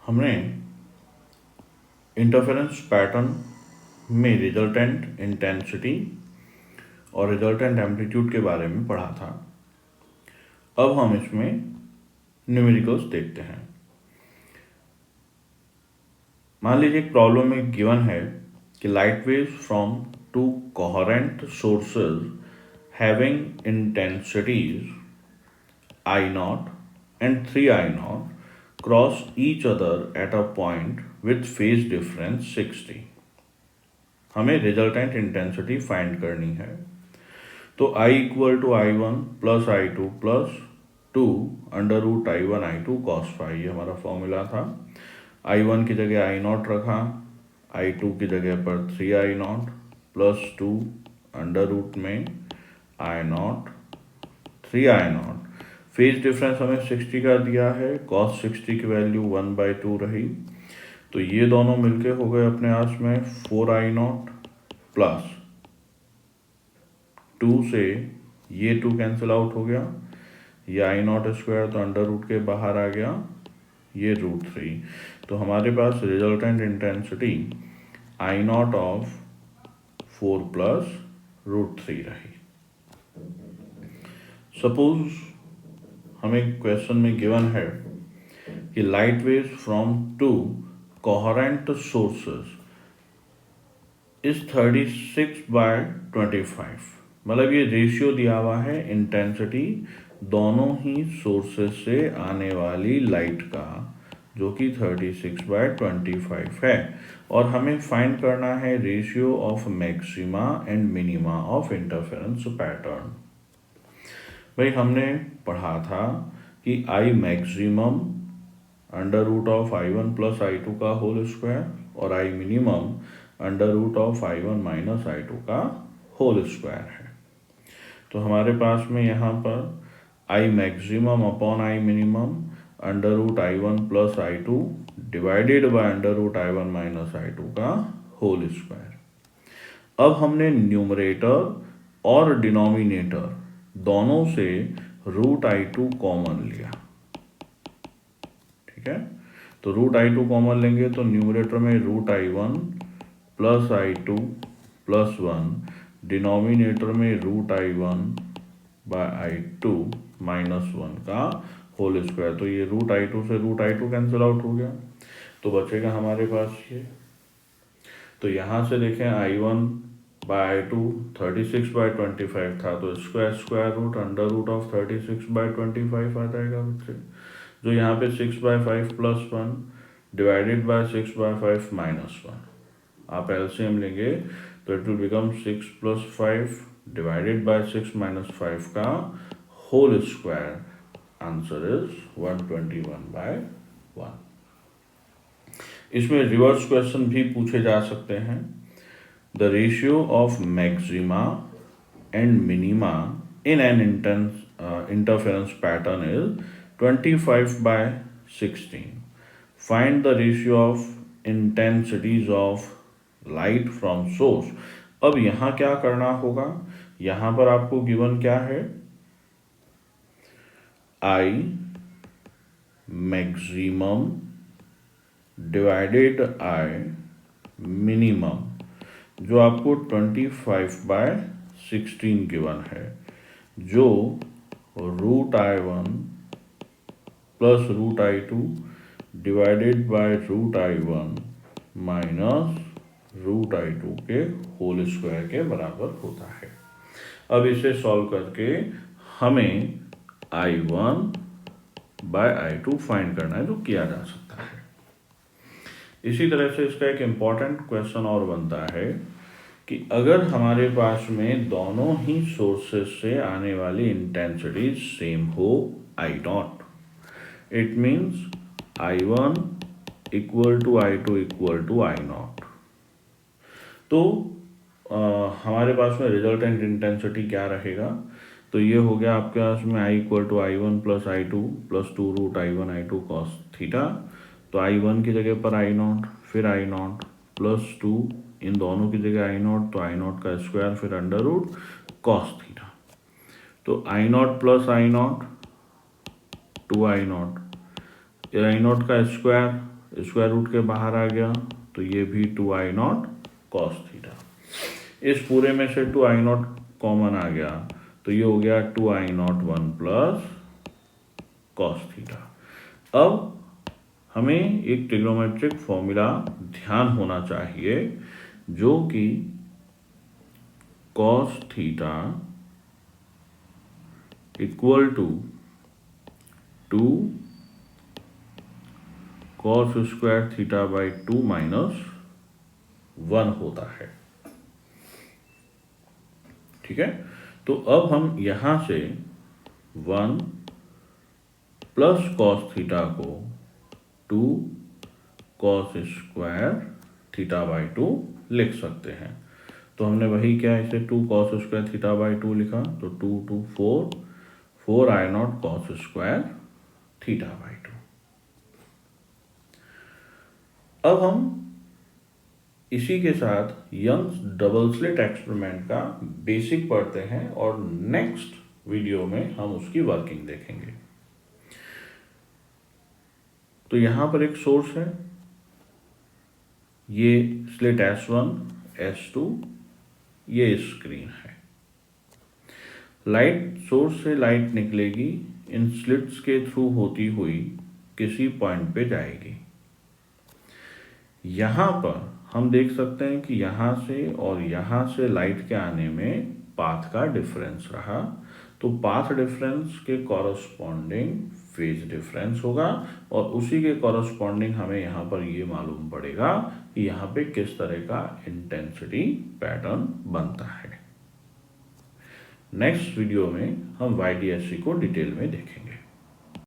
हमने interference pattern में resultant intensity और रिजल्टेंट एम्पलीट्यूड के बारे में पढ़ा था। अब हम इसमें न्यूमेरिकल्स देखते हैं। मान लीजिए एक प्रॉब्लम में गिवन है कि light waves from two coherent sources having intensities I0 and 3I0 cross each other at a point with phase difference 60। हमें रिजल्टेंट इंटेंसिटी फाइंड करनी है। तो I equal to I1 plus I2 plus 2 under root I1 I2 cos phi, ये हमारा formula था। I1 की जगह I0 रखा, I2 की जगह पर 3I0 प्लस 2 अंडर रूट में I0 3I0। फेज डिफरेंस हमें 60 का दिया है, cos 60 की वैल्यू 1/2 रही, तो ये दोनों मिलके हो गए अपने आप में 4I0 प्लस 2 से ये 2 कैंसिल आउट हो गया, ये I0 स्क्वायर तो अंडर रूट के बाहर आ गया, ये √3। तो हमारे पास resultant intensity I0 of 4 plus √3 रही। सपोज हमें क्वेश्चन में गिवन है कि light waves from two coherent sources is 36/25, मतलब ये रेशियो दिया हुआ है इंटेंसिटी दोनों ही सोर्सेस से आने वाली लाइट का, जो कि 36/25 है, और हमें फाइंड करना है ratio of maxima and minima of interference pattern. भाई हमने पढ़ा था कि I maximum under root of I1 plus I2 का होल स्क्वायर और I minimum under root of I1 minus I2 का होल स्क्वायर है। तो हमारे पास में यहाँ पर I maximum upon I minimum under root I1 plus I2 divided by under root I1 minus I2 का होल स्क्वायर। अब हमने न्यूमरेटर और डिनोमिनेटर दोनों से √I2 कॉमन लिया, ठीक है। तो √I2 कॉमन लेंगे तो न्यूमरेटर में √I1 plus I2 plus 1, denominator में √I1 बाय I2 माइनस 1 का होल स्क्वायर। तो ये √I2 से √I2 कैंसिल आउट हो गया, तो बचेगा हमारे पास ये। तो यहाँ से देखें I1 बाय I2 36/25 था, तो square root under root of 36/25 आ जाएगा बच्चे, जो यहाँ पे 6/5 प्लस 1 डिवाइडेड बाय 6/5 माइनस 1। आप एलसीएम लेंगे तो it will become 6 plus 5 divided by 6 minus 5 का होल स्क्वायर। Answer is 121/1। इसमें रिवर्स क्वेश्चन भी पूछे जा सकते हैं। The ratio of maxima and minima in an interference pattern is 25/16. Find the ratio of intensities of light from source। अब यहाँ क्या करना होगा, यहाँ पर आपको गिवन क्या है, I maximum divided I minimum, जो आपको 25/16 गिवन है, जो √I1 plus √I2 divided bye √I1 minus √I2 के होल स्क्वायर के बराबर होता है। अब इसे सॉल्व करके हमें I1 बाय I2 फाइंड करना है, जो किया जा सकता है। इसी तरह से इसका एक इम्पॉर्टेंट क्वेश्चन और बनता है कि अगर हमारे पास में दोनों ही सोर्सेस से आने वाली इंटेंसिटी सेम हो I0, it means I1 equal to I2 equal to I0, तो हमारे पास में रिजल्टेंट इंटेंसिटी क्या रहेगा, तो ये हो गया आपके पास में I equal to I1 plus I2 plus 2 √I1 I2 cos theta. तो I1 की जगह पर I0, फिर I0 प्लस 2, इन दोनों की जगह I0, तो I0 का स्क्वायर फिर अंडर रूट cos थीटा। तो I0 plus I0 2I0, I0 का स्क्वायर स्क्वायर रूट के बाहर आ गया तो ये भी 2i0 cos थीटा। इस पूरे में से 2i0 कॉमन आ गया तो ये हो गया 2i0 1 प्लस cos थीटा। अब हमें एक ट्रिग्नोमेट्रिक फॉर्मूला ध्यान होना चाहिए जो कि cos theta equal to 2 cos square theta by 2 minus 1 होता है। ठीक है, तो अब हम यहां से 1 प्लस कॉस थीटा को 2 cos स्क्वायर थीटा बाई 2 लिख सकते हैं। तो हमने वही क्या, इसे 2 cos स्क्वायर थीटा बाई 2 लिखा तो 2 2 4 4i0 cos square theta by 2। अब हम इसी के साथ यंग्स डबल स्लिट एक्सपेरिमेंट का बेसिक पढ़ते हैं और नेक्स्ट वीडियो में हम उसकी वर्किंग देखेंगे। तो यहां पर एक सोर्स है, ये स्लिट S1 S2, ये स्क्रीन है। लाइट सोर्स से लाइट निकलेगी, इन स्लिट्स के थ्रू होती हुई किसी पॉइंट पे जाएगी। यहां पर हम देख सकते हैं कि यहां से और यहां से लाइट के आने में पाथ का डिफरेंस रहा, तो पाथ डिफरेंस के कॉरस्पॉन्डिंग फेज डिफरेंस होगा और उसी के कॉरस्पॉन्डिंग हमें यहाँ पर ये मालूम पड़ेगा कि यहाँ पे किस तरह का इंटेंसिटी पैटर्न बनता है। नेक्स्ट वीडियो में हम YDSC को डिटेल में देखेंगे।